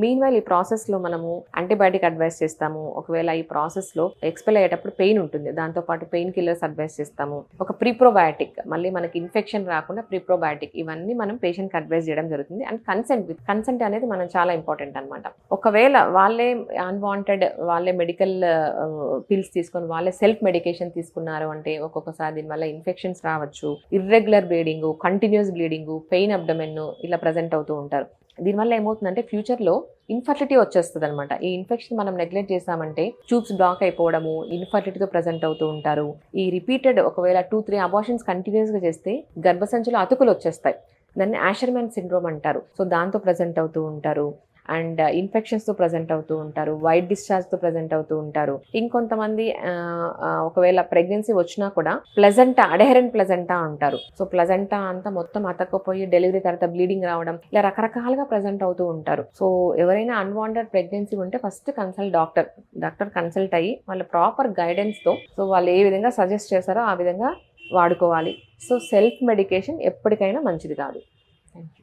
Mean while ఈ ప్రాసెస్లో మనము యాంటీబయాటిక్ అడ్వైస్ చేస్తాము. ఒకవేళ ఈ ప్రాసెస్లో ఎక్స్పెల్ అయ్యేటప్పుడు పెయిన్ ఉంటుంది, దాంతోపాటు పెయిన్ కిల్లర్స్ అడ్వైస్ చేస్తాము. ఒక ప్రీప్రోబయాటిక్, మళ్ళీ మనకి ఇన్ఫెక్షన్ రాకుండా ప్రీప్రోబయాటిక్, ఇవన్నీ మనం పేషెంట్కి అడ్వైస్ చేయడం జరుగుతుంది. అండ్ కన్సెంట్ అనేది మనం చాలా ఇంపార్టెంట్ అనమాట. ఒకవేళ వాళ్ళే అన్వాంటెడ్, వాళ్ళే మెడికల్ పిల్స్ తీసుకొని వాళ్ళే సెల్ఫ్ మెడికేషన్ తీసుకున్నారు అంటే ఒక్కొక్కసారి దీనివల్ల ఇన్ఫెక్షన్స్ రావచ్చు, irregular bleeding, continuous bleeding, pain abdomen ఇలా ప్రజెంట్ అవుతూ ఉంటారు. దీనివల్ల ఏమవుతుందంటే ఫ్యూచర్లో ఇన్ఫర్టిలిటీ వచ్చేస్తుంది అనమాట. ఈ ఇన్ఫెక్షన్ మనం నెగ్లెక్ట్ చేసామంటే ట్యూబ్స్ బ్లాక్ అయిపోవడము, ఇన్ఫర్టిలిటీతో ప్రజెంట్ అవుతూ ఉంటారు. ఈ రిపీటెడ్ ఒకవేళ 2-3 అబార్షన్స్ కంటిన్యూస్గా చేస్తే గర్భసంచిలో అతుకులు వచ్చేస్తాయి. దాన్ని యాషర్మ్యాన్ సిండ్రోమ్ అంటారు. సో దాంతో ప్రజెంట్ అవుతూ ఉంటారు. అండ్ ఇన్ఫెక్షన్స్తో ప్రజెంట్ అవుతూ ఉంటారు, వైట్ డిశ్చార్జ్తో ప్రజెంట్ అవుతూ ఉంటారు. ఇంకొంతమంది ఒకవేళ ప్రెగ్నెన్సీ వచ్చినా కూడా ప్లెజెంటా, అడెహరెంట్ ప్లెజెంటా అంటారు. సో ప్లెజెంటా అంతా మొత్తం అతకపోయి డెలివరీ తర్వాత బ్లీడింగ్ రావడం, ఇలా రకరకాలుగా ప్రజెంట్ అవుతూ ఉంటారు. సో ఎవరైనా అన్వాంటెడ్ ప్రెగ్నెన్సీ ఉంటే ఫస్ట్ కన్సల్ట్ డాక్టర్ కన్సల్ట్ అయ్యి వాళ్ళ ప్రాపర్ గైడెన్స్తో సో వాళ్ళు ఏ విధంగా సజెస్ట్ చేస్తారో ఆ విధంగా వాడుకోవాలి. సో సెల్ఫ్ మెడికేషన్ ఎప్పటికైనా మంచిది కాదు. Thank you.